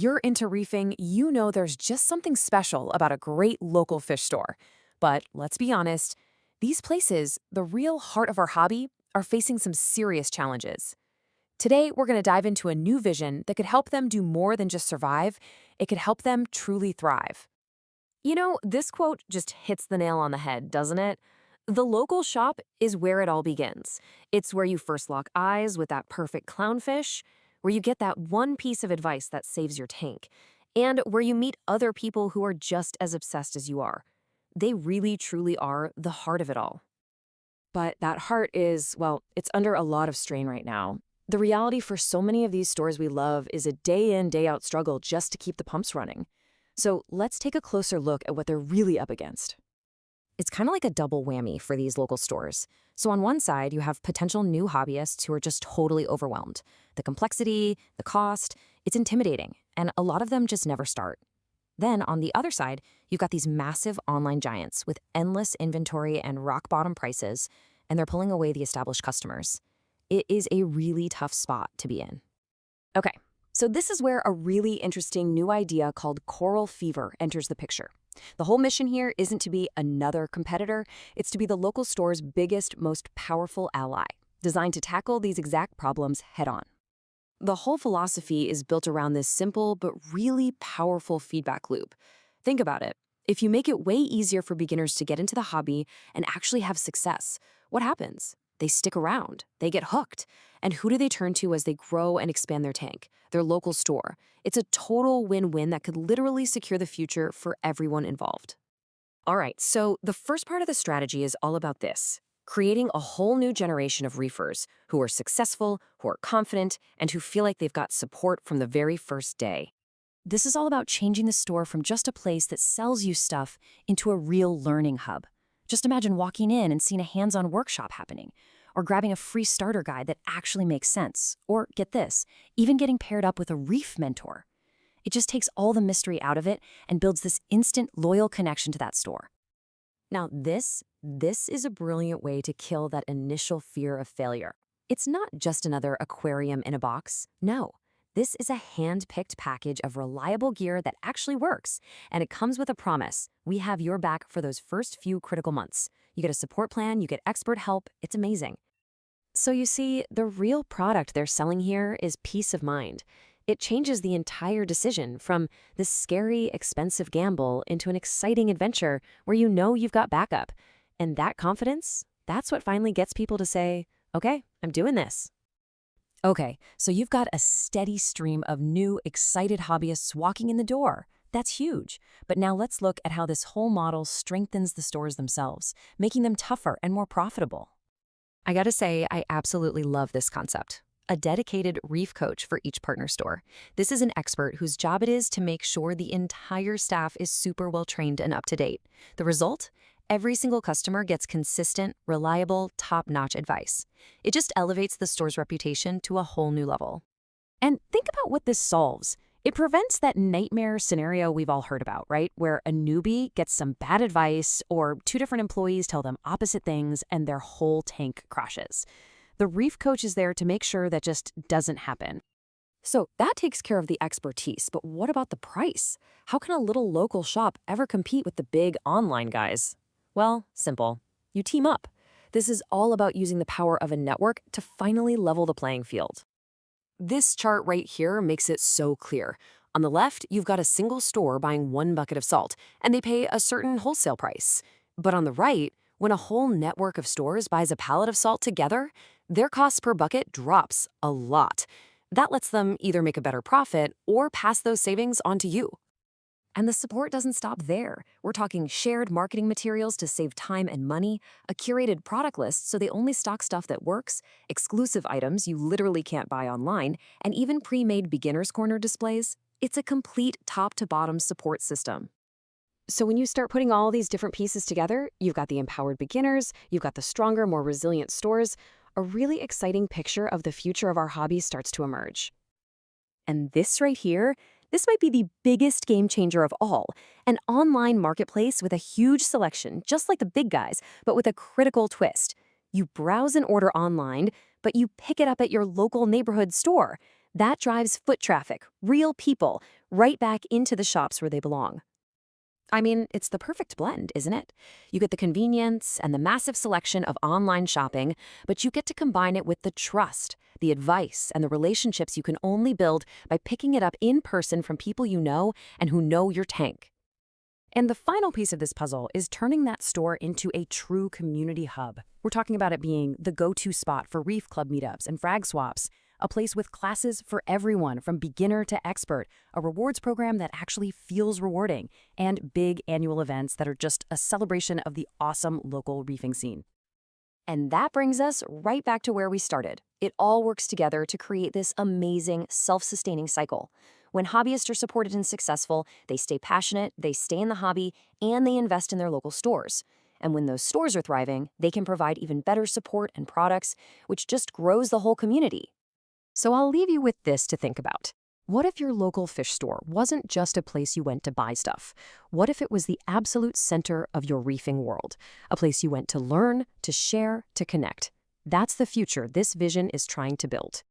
You're into reefing, you know there's just something special about a great local fish store. But let's be honest, these places, the real heart of our hobby, are facing some serious challenges. Today, we're going to dive into a new vision that could help them do more than just survive. It could help them truly thrive. This quote just hits the nail on the head, doesn't it? The local shop is where it all begins. It's where you first lock eyes with that perfect clownfish, where you get that one piece of advice that saves your tank, and where you meet other people who are just as obsessed as you are. They really, truly are the heart of it all. But that heart is, well, it's under a lot of strain right now. The reality for so many of these stores we love is a day in, day out struggle just to keep the pumps running. So let's take a closer look at what they're really up against. It's kind of like a double whammy for these local stores. So on one side, you have potential new hobbyists who are just totally overwhelmed. The complexity, the cost, it's intimidating, and a lot of them just never start. Then on the other side, you've got these massive online giants with endless inventory and rock-bottom prices, and they're pulling away the established customers. It is a really tough spot to be in. Okay, so this is where a really interesting new idea called coral fever enters the picture. The whole mission here isn't to be another competitor, it's to be the local store's biggest, most powerful ally, designed to tackle these exact problems head-on. The whole philosophy is built around this simple but really powerful feedback loop. Think about it. If you make it way easier for beginners to get into the hobby and actually have success, what happens? They stick around, they get hooked. And who do they turn to as they grow and expand their tank? Their local store. It's a total win-win that could literally secure the future for everyone involved. All right, so the first part of the strategy is all about this: creating a whole new generation of reefers who are successful, who are confident, and who feel like they've got support from the very first day. This is all about changing the store from just a place that sells you stuff into a real learning hub. Just imagine walking in and seeing a hands-on workshop happening, or grabbing a free starter guide that actually makes sense, or get this, even getting paired up with a reef mentor. It just takes all the mystery out of it and builds this instant, loyal connection to that store. Now, this is a brilliant way to kill that initial fear of failure. It's not just another aquarium in a box. No, this is a hand-picked package of reliable gear that actually works, and it comes with a promise. We have your back for those first few critical months. You get a support plan, you get expert help. It's amazing. So you see, the real product they're selling here is peace of mind. It changes the entire decision from this scary, expensive gamble into an exciting adventure where you know you've got backup. And that confidence, that's what finally gets people to say, okay, I'm doing this. Okay, so you've got a steady stream of new, excited hobbyists walking in the door. That's huge. But now let's look at how this whole model strengthens the stores themselves, making them tougher and more profitable. I gotta say, I absolutely love this concept. A dedicated reef coach for each partner store. This is an expert whose job it is to make sure the entire staff is super well trained and up to date. The result? Every single customer gets consistent, reliable, top-notch advice. It just elevates the store's reputation to a whole new level. And think about what this solves. It prevents that nightmare scenario we've all heard about, right? Where a newbie gets some bad advice or two different employees tell them opposite things and their whole tank crashes. The reef coach is there to make sure that just doesn't happen. So that takes care of the expertise, but what about the price? How can a little local shop ever compete with the big online guys? Well, simple. You team up. This is all about using the power of a network to finally level the playing field. This chart right here makes it so clear. On the left, you've got a single store buying 1 bucket of salt, and they pay a certain wholesale price. But on the right, when a whole network of stores buys a pallet of salt together, their cost per bucket drops a lot. That lets them either make a better profit or pass those savings on to you. And the support doesn't stop there. We're talking shared marketing materials to save time and money, a curated product list so they only stock stuff that works, exclusive items you literally can't buy online, and even pre-made beginner's corner displays. It's a complete top-to-bottom support system. So when you start putting all these different pieces together, you've got the empowered beginners, you've got the stronger, more resilient stores. A really exciting picture of the future of our hobby starts to emerge. And this right here, this might be the biggest game changer of all, an online marketplace with a huge selection, just like the big guys, but with a critical twist. You browse and order online, but you pick it up at your local neighborhood store. That drives foot traffic, real people, right back into the shops where they belong. I mean, it's the perfect blend, isn't it? You get the convenience and the massive selection of online shopping, but you get to combine it with the trust, the advice, and the relationships you can only build by picking it up in person from people you know and who know your tank. And the final piece of this puzzle is turning that store into a true community hub. We're talking about it being the go-to spot for reef club meetups and frag swaps, a place with classes for everyone from beginner to expert, a rewards program that actually feels rewarding, and big annual events that are just a celebration of the awesome local reefing scene. And that brings us right back to where we started. It all works together to create this amazing, self-sustaining cycle. When hobbyists are supported and successful, they stay passionate, they stay in the hobby, and they invest in their local stores. And when those stores are thriving, they can provide even better support and products, which just grows the whole community. So I'll leave you with this to think about. What if your local fish store wasn't just a place you went to buy stuff? What if it was the absolute center of your reefing world? A place you went to learn, to share, to connect. That's the future this vision is trying to build.